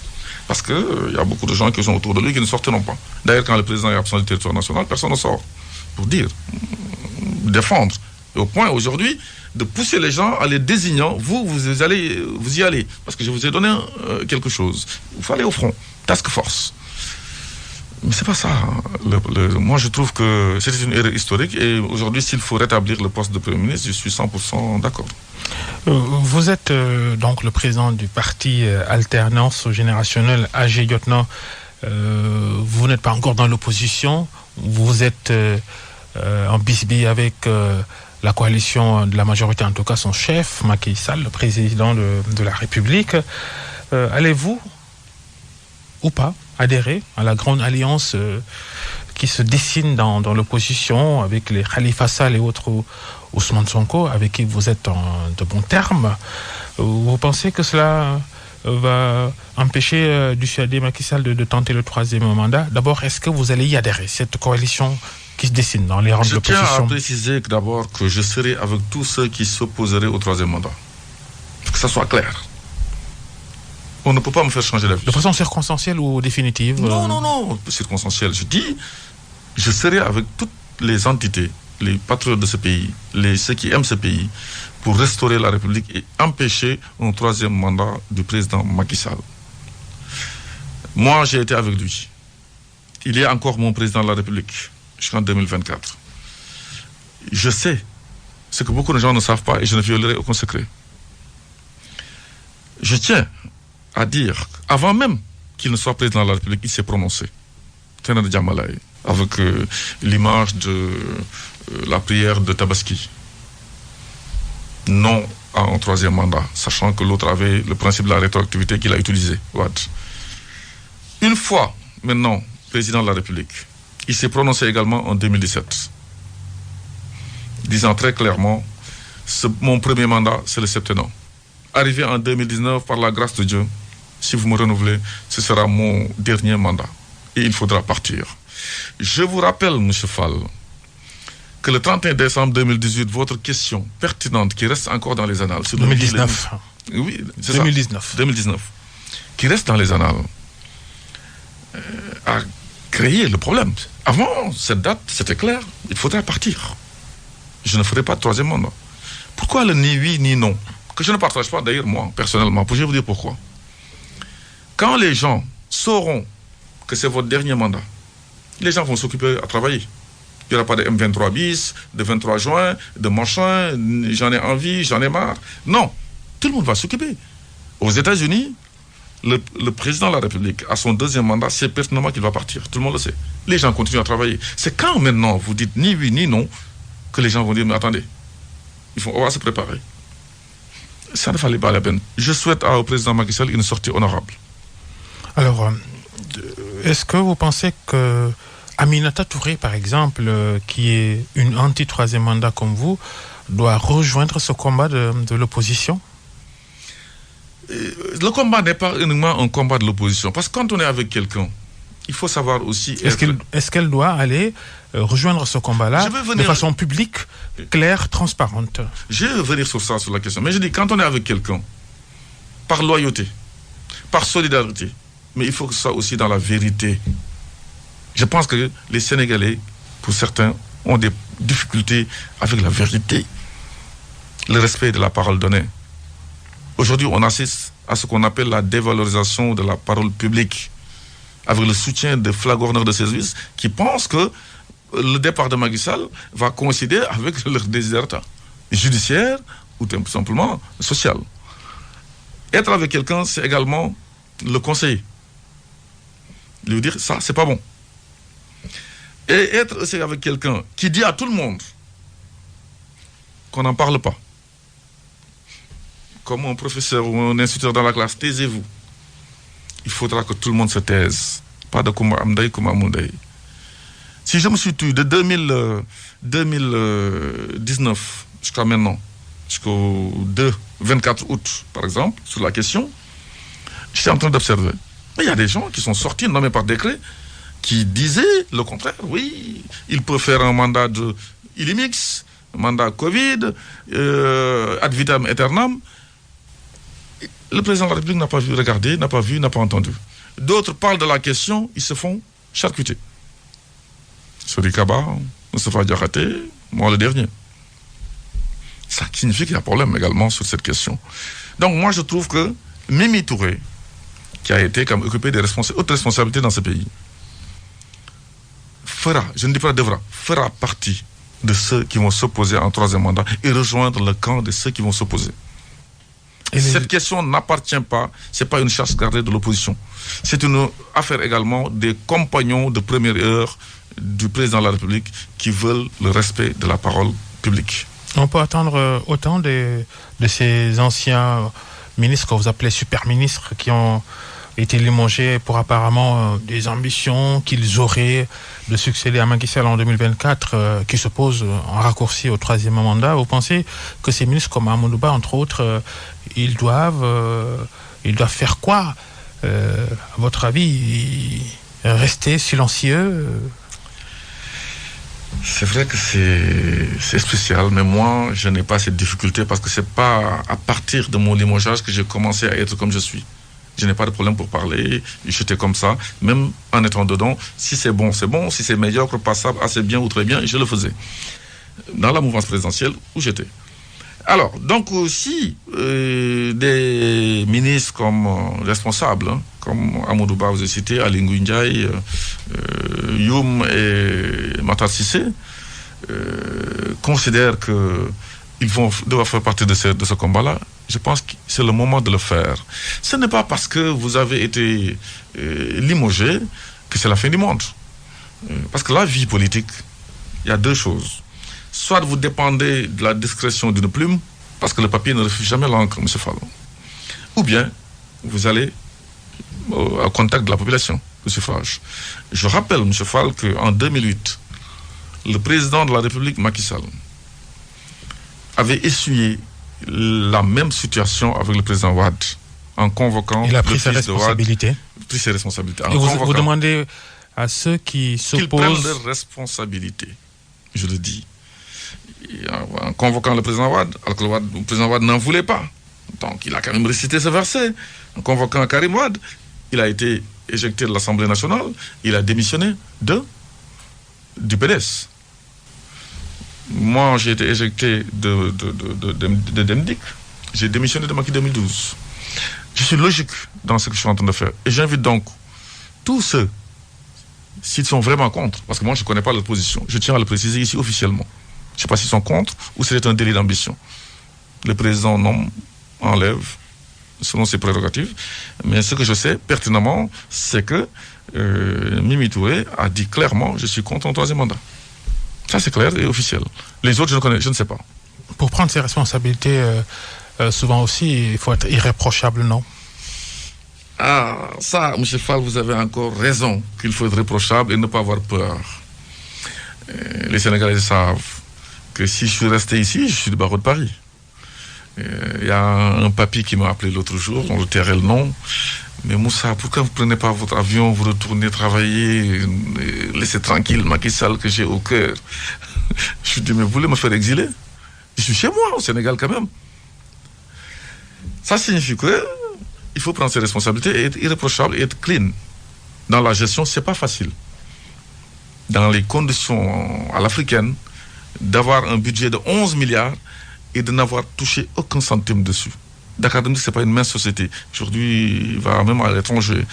Parce qu'il y a beaucoup de gens qui sont autour de lui qui ne sortiront pas. D'ailleurs, quand le président est absent du territoire national, personne ne sort pour dire, défendre. Et au point aujourd'hui de pousser les gens en les désignant, vous y allez. Parce que je vous ai donné quelque chose. Il faut aller au front. Task force. Mais c'est pas ça. Moi, je trouve que c'était une erreur historique. Et aujourd'hui, s'il faut rétablir le poste de Premier ministre, je suis 100% d'accord. Vous êtes donc le président du parti Alternance Générationnelle AG Jotna. Vous n'êtes pas encore dans l'opposition. Vous êtes en bisbille avec la coalition de la majorité, en tout cas son chef, Macky Sall, le président de la République. Allez-vous ou pas adhérer à la grande alliance qui se dessine dans l'opposition avec les Khalifa Sall et autres Ousmane Sonko, avec qui vous êtes de bons termes? Vous pensez que cela va empêcher dissuader Macky Sall de tenter le troisième mandat? D'abord, est-ce que vous allez y adhérer, cette coalition qui se dessine dans les rangs de l'opposition? Je tiens à préciser d'abord que je serai avec tous ceux qui s'opposeraient au troisième mandat. Pour que ça soit clair. On ne peut pas me faire changer d'avis. De façon circonstancielle ou définitive? Non, circonstancielle. Je dis, je serai avec toutes les entités, les patriotes de ce pays, ceux qui aiment ce pays, pour restaurer la République et empêcher un troisième mandat du président Macky Sall. Moi, j'ai été avec lui. Il est encore mon président de la République jusqu'en 2024. Je sais ce que beaucoup de gens ne savent pas et je ne violerai aucun secret. Je tiens à dire, avant même qu'il ne soit président de la République, il s'est prononcé. Ténène Djamalaï, avec l'image de la prière de Tabaski. Non à un troisième mandat, sachant que l'autre avait le principe de la rétroactivité qu'il a utilisé. Wade. Une fois, maintenant, président de la République, il s'est prononcé également en 2017, disant très clairement, mon premier mandat, c'est le septennat. Arrivé en 2019, par la grâce de Dieu, si vous me renouvelez, ce sera mon dernier mandat. Et il faudra partir. Je vous rappelle, M. Fall, que le 31 décembre 2018, votre question pertinente qui reste encore dans les annales... 2019. Oui, c'est 2019. ça. 2019. Qui reste dans les annales, a créé le problème. Avant cette date, c'était clair, il faudrait partir. Je ne ferai pas de troisième mandat. Pourquoi le ni oui ni non? Que je ne partage pas d'ailleurs moi, personnellement. Je vais vous dire pourquoi. Quand les gens sauront que c'est votre dernier mandat, les gens vont s'occuper à travailler. Il n'y aura pas de M23 bis, de 23 juin, de machin, j'en ai envie, j'en ai marre. Non, tout le monde va s'occuper. Aux États-Unis, le président de la République, à son deuxième mandat, c'est pertinemment qu'il va partir. Tout le monde le sait. Les gens continuent à travailler. C'est quand maintenant vous dites ni oui ni non que les gens vont dire mais attendez, on va se préparer. Ça ne fallait pas la peine. Je souhaite au président Macky Sall une sortie honorable. Alors, est-ce que vous pensez que Aminata Touré, par exemple, qui est une anti-troisième mandat comme vous, doit rejoindre ce combat de l'opposition? Le combat n'est pas uniquement un combat de l'opposition. Parce que quand on est avec quelqu'un, il faut savoir aussi... Est-ce qu'elle doit aller rejoindre ce combat-là de façon publique, claire, transparente? Je vais venir sur ça, sur la question. Mais je dis, quand on est avec quelqu'un, par loyauté, par solidarité, mais il faut que ce soit aussi dans la vérité. Je pense que les Sénégalais, pour certains, ont des difficultés avec la vérité, le respect de la parole donnée. Aujourd'hui, on assiste à ce qu'on appelle la dévalorisation de la parole publique, avec le soutien des flagorneurs de service qui pensent que le départ de Macky Sall va coïncider avec leur désiderata judiciaire ou tout simplement social. Être avec quelqu'un, c'est également le conseiller. Lui dire, ça, c'est pas bon. Et être aussi avec quelqu'un qui dit à tout le monde qu'on n'en parle pas. Comme un professeur ou un instituteur dans la classe, taisez-vous. Il faudra que tout le monde se taise. Pas de Kouma Amdaï, Kouma Amdaï. Si je me suis tué de 2019 jusqu'à maintenant, jusqu'au 24 août, par exemple, sur la question, j'étais en train d'observer. Mais il y a des gens qui sont sortis, nommés par décret, qui disaient le contraire. Oui, il peut faire un mandat de Ilimix, un mandat Covid, ad vitam aeternam. Le président de la République n'a pas vu regarder, n'a pas vu, n'a pas entendu. D'autres parlent de la question, ils se font charcuter. Sori Kaba, Moustapha Diakhaté, moi le dernier. Ça signifie qu'il y a problème également sur cette question. Donc moi je trouve que Mimi Touré, qui a été comme occupé des hautes responsabilités dans ce pays, fera, je ne dis pas devra, fera partie de ceux qui vont s'opposer en troisième mandat et rejoindre le camp de ceux qui vont s'opposer. Et cette question n'appartient pas, c'est pas une chasse gardée de l'opposition. C'est une affaire également des compagnons de première heure du président de la République qui veulent le respect de la parole publique. On peut attendre autant de ces anciens ministres que vous appelez super-ministres qui ont été limogés pour apparemment des ambitions qu'ils auraient de succéder à Macky Sall en 2024 qui se posent en raccourci au troisième mandat. Vous pensez que ces ministres comme Amadou Ba, entre autres, ils doivent faire quoi? À votre avis, rester silencieux? C'est vrai que c'est spécial, mais moi, je n'ai pas cette difficulté parce que c'est pas à partir de mon limogeage que j'ai commencé à être comme je suis. Je n'ai pas de problème pour parler, j'étais comme ça, même en étant dedans. Si c'est bon, c'est bon. Si c'est médiocre, passable, assez bien ou très bien, je le faisais. Dans la mouvance présidentielle où j'étais. Alors, donc, si des ministres comme responsables, comme Amadou Ba, vous avez cité, Ali Ngouille Ndiaye, Youm et Matar Cissé, considèrent qu'ils vont devoir faire partie de ce combat-là, je pense que c'est le moment de le faire. Ce n'est pas parce que vous avez été limogé que c'est la fin du monde. Parce que la vie politique, il y a deux choses. Soit vous dépendez de la discrétion d'une plume, parce que le papier ne refuse jamais l'encre, M. Fallon. Ou bien, vous allez au contact de la population, le suffrage. Je rappelle, M. Fall, qu'en 2008, le président de la République, Macky Sall, avait essuyé la même situation avec le président Wade, en convoquant... Il a pris ses responsabilités. Pris ses responsabilités. Et vous demandez à ceux qui qu'ils prennent s'opposent. leurs responsabilités. Je le dis. Et en convoquant le président Wade, alors que le président Wade n'en voulait pas. Donc il a quand même récité ce verset. En convoquant Karim Wade, il a été éjecté de l'Assemblée nationale, il a démissionné du PDS. Moi, j'ai été éjecté de Demdik. J'ai démissionné de Macky 2012. Je suis logique dans ce que je suis en train de faire. Et j'invite donc tous ceux, s'ils sont vraiment contre, parce que moi, je ne connais pas leur position, je tiens à le préciser ici officiellement. Je ne sais pas s'ils sont contre ou c'est un délit d'ambition. Le président nomme, enlève, selon ses prérogatives. Mais ce que je sais pertinemment, c'est que Mimi Touré a dit clairement, je suis contre un troisième mandat. Ça, c'est clair et officiel. Les autres, je ne sais pas. Pour prendre ses responsabilités, souvent aussi, il faut être irréprochable, non? Ah, ça, M. Fall, vous avez encore raison qu'il faut être réprochable et ne pas avoir peur. Les Sénégalais savent que si je suis resté ici, je suis du barreau de Paris. Il y a un papy qui m'a appelé l'autre jour, on le tairait le nom. Mais Moussa, pourquoi vous ne prenez pas votre avion, vous retournez travailler, laissez tranquille Macky Sall que j'ai au cœur. Je lui dis, mais vous voulez me faire exiler? Je suis chez moi, au Sénégal quand même. Ça signifie que il faut prendre ses responsabilités et être irréprochable et être clean. Dans la gestion, c'est pas facile. Dans les conditions à l'africaine, d'avoir un budget de 11 milliards et de n'avoir touché aucun centime dessus. Dakar Dem Dikk, ce n'est pas une mince société. Aujourd'hui, il va même à l'étranger.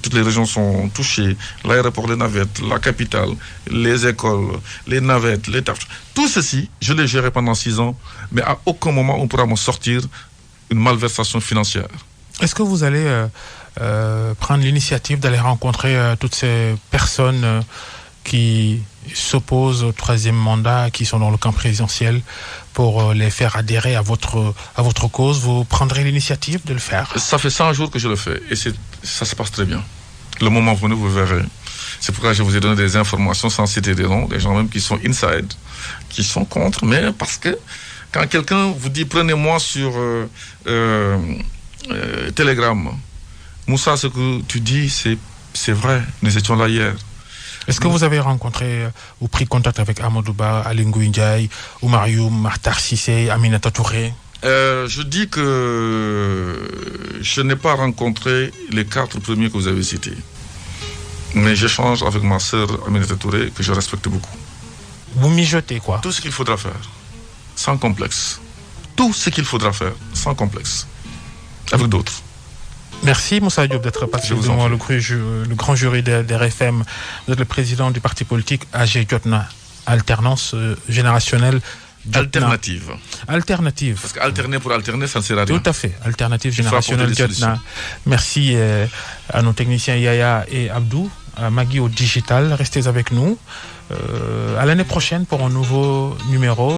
Toutes les régions sont touchées. L'aéroport, les navettes, la capitale, les écoles, les navettes, les tafs. Tout ceci, je l'ai géré pendant 6 ans, mais à aucun moment on pourra m'en sortir une malversation financière. Est-ce que vous allez prendre l'initiative d'aller rencontrer toutes ces personnes qui s'opposent au troisième mandat, qui sont dans le camp présidentiel, pour les faire adhérer à votre cause? Vous prendrez l'initiative de le faire? Ça fait 100 jours que je le fais et ça se passe très bien. Le moment venu, vous verrez. C'est pourquoi je vous ai donné des informations sans citer des noms, des gens même qui sont inside, qui sont contre, mais parce que quand quelqu'un vous dit prenez-moi sur Telegram, Moussa, ce que tu dis, c'est vrai, nous étions là hier. Est-ce que vous avez rencontré ou pris contact avec Amadou Ba, Aly Ngouille Ndiaye, Oumar Youm, Makhtar Cissé, Aminata Touré? Je dis que je n'ai pas rencontré les 4 premiers que vous avez cités. Mais j'échange avec ma sœur Aminata Touré, que je respecte beaucoup. Vous mijotez quoi? Tout ce qu'il faudra faire, sans complexe. Tout ce qu'il faudra faire, sans complexe. Avec d'autres. Merci Moussa Diop d'être passé devant le grand jury d'RFM. Vous êtes le président du parti politique AG Jotna, alternance générationnelle. Alternative. Alternative. Parce qu'alterner pour alterner, ça ne sert à rien. Tout à fait. Alternative générationnelle Jotna. Merci à nos techniciens Yaya et Abdou, à Magui au digital. Restez avec nous. À l'année prochaine pour un nouveau numéro.